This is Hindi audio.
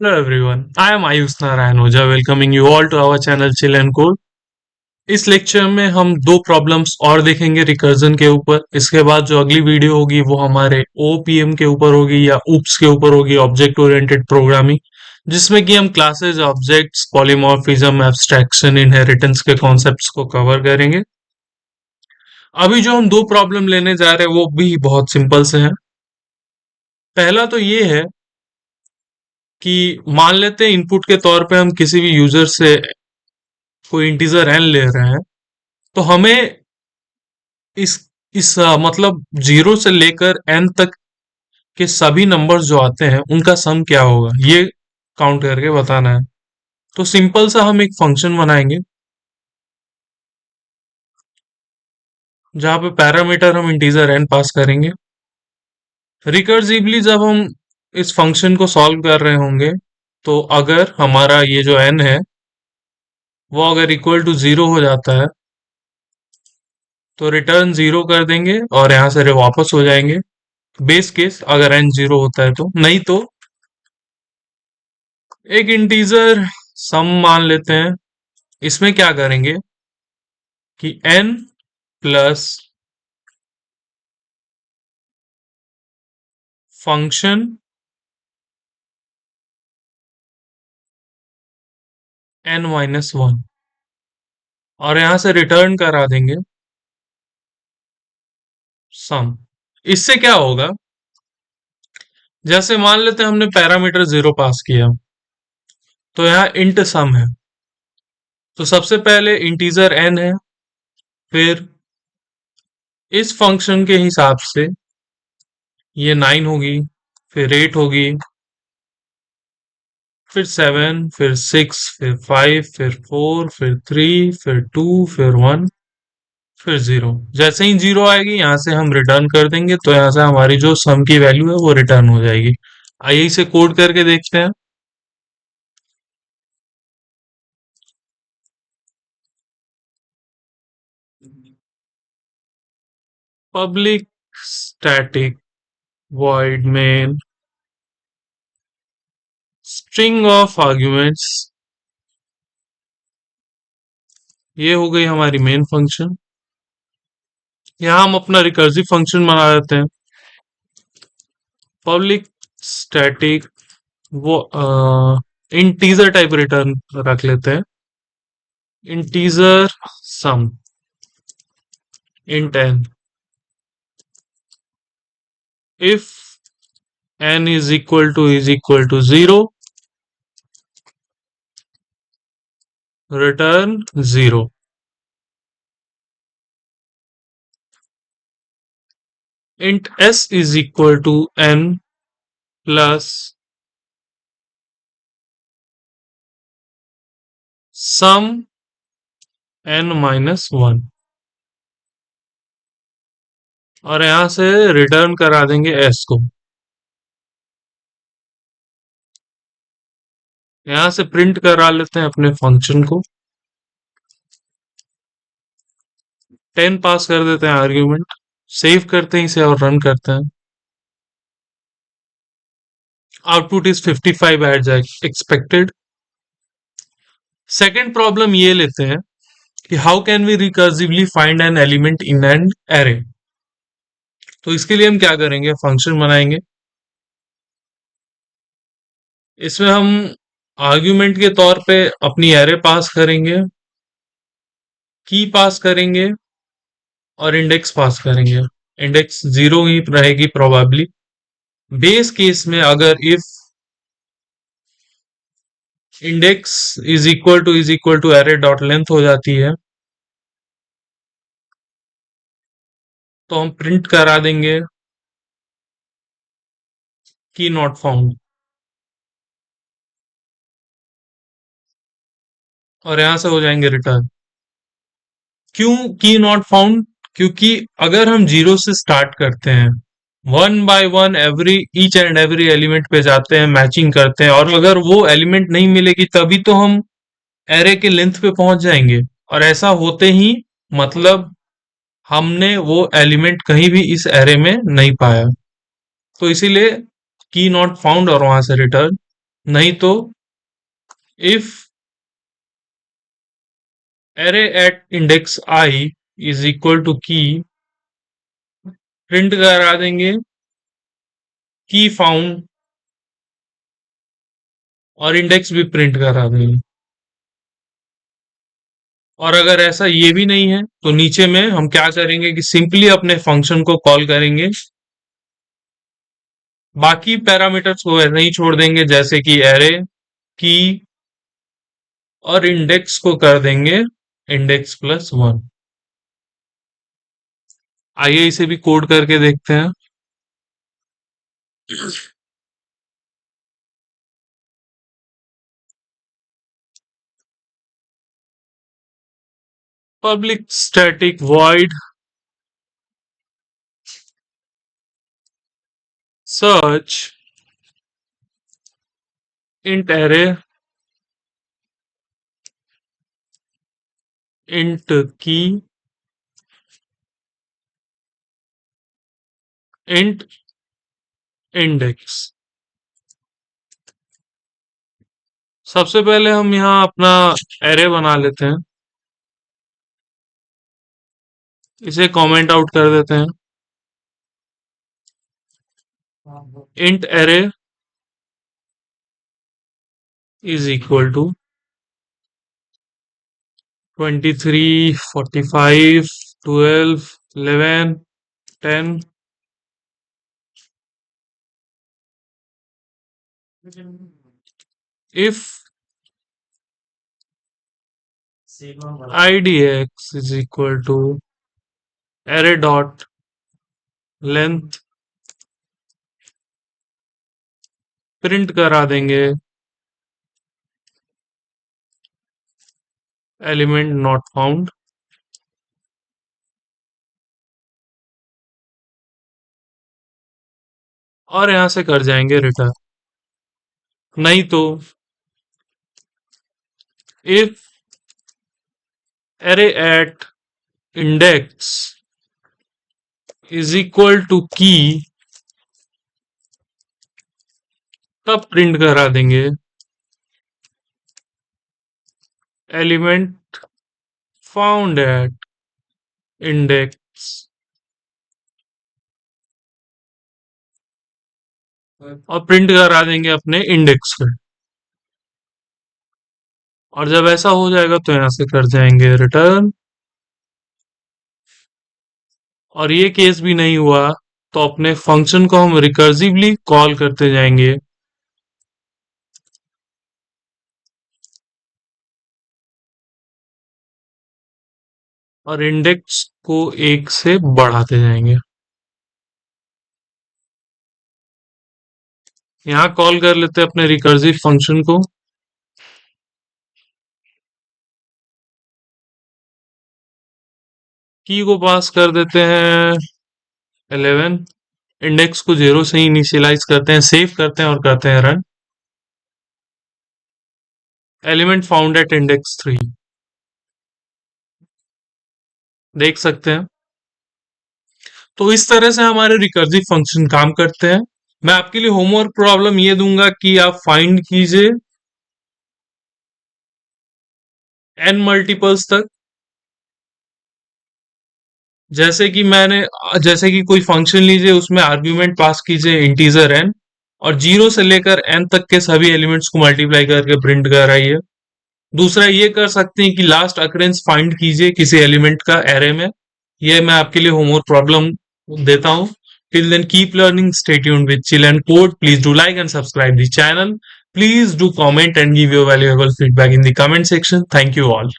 Hello everyone, I am Ayush Narayan Oja welcoming you all to our channel Chill and Cool। इस लेक्चर में हम दो प्रॉब्लम्स और देखेंगे रिकर्जन के ऊपर। इसके बाद जो अगली वीडियो होगी वो हमारे ओपीएम के ऊपर होगी या ऊप्स के ऊपर होगी, ऑब्जेक्ट ओरिएंटेड प्रोग्रामिंग, जिसमें कि हम classes, objects, polymorphism, abstraction, inheritance के कॉन्सेप्ट्स को कवर करेंगे। अभी जो हम दो प्रॉब्लम लेने जा रहे हैं वो भी बहुत सिंपल से हैं। पहला तो ये है कि मान लेते हैं इनपुट के तौर पे हम किसी भी यूजर से कोई इंटीजर एन ले रहे हैं, तो हमें इस मतलब जीरो से लेकर एन तक के सभी नंबर्स जो आते हैं उनका सम क्या होगा ये काउंट करके बताना है। तो सिंपल सा हम एक फंक्शन बनाएंगे जहां पे पैरामीटर हम इंटीजर एन पास करेंगे। रिकर्सिवली जब हम इस फंक्शन को सॉल्व कर रहे होंगे, तो अगर हमारा ये जो एन है वो अगर इक्वल टू जीरो हो जाता है तो रिटर्न जीरो कर देंगे और यहां से वापस हो जाएंगे। बेस केस अगर एन जीरो होता है तो, नहीं तो एक इंटीजर सम मान लेते हैं। इसमें क्या करेंगे कि n plus function n minus one और यहां से रिटर्न करा देंगे सम। इससे क्या होगा, जैसे मान लेते हैं हमने पैरामीटर जीरो पास किया, तो यहाँ इंट सम है, तो सबसे पहले इंटीजर एन है, फिर इस फंक्शन के हिसाब से ये नाइन होगी, फिर एट होगी, फिर सेवन, फिर सिक्स, फिर फाइव, फिर फोर, फिर थ्री, फिर टू, फिर वन, फिर जीरो। जैसे ही जीरो आएगी यहां से हम रिटर्न कर देंगे, तो यहां से हमारी जो सम की वैल्यू है वो रिटर्न हो जाएगी। आइए इसे कोड करके देखते हैं। Public static void main string of arguments, ये हो गई हमारी मेन फंक्शन। यहां हम अपना रिकर्सिव फंक्शन बना देते हैं। पब्लिक स्टैटिक वो इंटीजर टाइप रिटर्न रख लेते हैं, integer sum int n. If n is equal to 0, return 0। int s is equal to n plus sum n minus 1 और यहां से रिटर्न करा देंगे s को। यहां से प्रिंट करा लेते हैं अपने फंक्शन को, 10 पास कर देते हैं आर्ग्यूमेंट, सेव करते हैं इसे और रन करते हैं। Output is 55 as expected. Second problem ये लेते हैं कि how can we recursively find an element in an array. तो इसके लिए हम क्या करेंगे, फंक्शन बनाएंगे। इसमें हम आर्ग्यूमेंट के तौर पे अपनी एरे पास करेंगे, की पास करेंगे और इंडेक्स पास करेंगे। इंडेक्स जीरो ही रहेगी प्रोबेबली। बेस केस में अगर if index is equal to array dot length हो जाती है, तो हम प्रिंट करा देंगे की नॉट फाउंड और यहां से हो जाएंगे रिटर्न। क्यों की नॉट फाउंड, क्योंकि अगर हम जीरो से स्टार्ट करते हैं, one by one every each and every element पे जाते हैं, मैचिंग करते हैं, और अगर वो एलिमेंट नहीं मिलेगी तभी तो हम एरे के लेंथ पे पहुंच जाएंगे। और ऐसा होते ही मतलब हमने वो एलिमेंट कहीं भी इस एरे में नहीं पाया, तो इसीलिए की नॉट फाउंड और वहां से रिटर्न। नहीं तो if array at index I is equal to की प्रिंट करा देंगे की फाउंड और इंडेक्स भी प्रिंट करा देंगे। और अगर ऐसा ये भी नहीं है तो नीचे में हम क्या करेंगे कि सिंपली अपने फंक्शन को कॉल करेंगे, बाकी पैरामीटर्स को वैसे ही छोड़ देंगे जैसे कि एरे की और इंडेक्स को कर देंगे इंडेक्स प्लस वन। आइए इसे भी कोड करके देखते हैं। Public static void search int array int की इंट इंडेक्स। सबसे पहले हम यहाँ अपना एरे बना लेते हैं, इसे कमेंट आउट कर देते हैं। Int array is equal to 23, 45, 12, 11, 10। If idx is equal to array dot length, print करा देंगे एलिमेंट नॉट फाउंड। और यहां से कर जाएंगे रिटर्न। नहीं तो if array at index is equal to की, तब प्रिंट करा देंगे एलिमेंट फाउंड एट इंडेक्स और प्रिंट करा देंगे अपने इंडेक्स पे। और जब ऐसा हो जाएगा तो यहां से कर जाएंगे रिटर्न। और ये केस भी नहीं हुआ तो अपने फंक्शन को हम रिकर्सिवली कॉल करते जाएंगे और इंडेक्स को एक से बढ़ाते जाएंगे। यहां कॉल कर लेते हैं अपने रिकर्सिव फंक्शन को। की को पास कर देते हैं 11, इंडेक्स को 0 से इनिशियलाइज करते हैं, सेव करते हैं और करते हैं run. Element found at index 3 देख सकते हैं। तो इस तरह से हमारे रिकर्सिव फंक्शन काम करते हैं। मैं आपके लिए होमवर्क प्रॉब्लम ये दूंगा कि आप फाइंड कीजिए n मल्टीपल्स तक। जैसे कि कोई फंक्शन लीजिए, उसमें आर्ग्यूमेंट पास कीजिए इंटीजर n और 0 से लेकर n तक के सभी एलिमेंट्स को मल्टीप्लाई करके प्रिंट कराइए। दूसरा ये कर सकते हैं कि लास्ट अकरेंस फाइंड कीजिए किसी एलिमेंट का एरे में। ये मैं आपके लिए होमवर्क प्रॉब्लम देता हूं। Till then keep learning, stay tuned with Chill and Code. Please do like and subscribe the channel. Please do comment and give your valuable feedback in the comment section. Thank you all.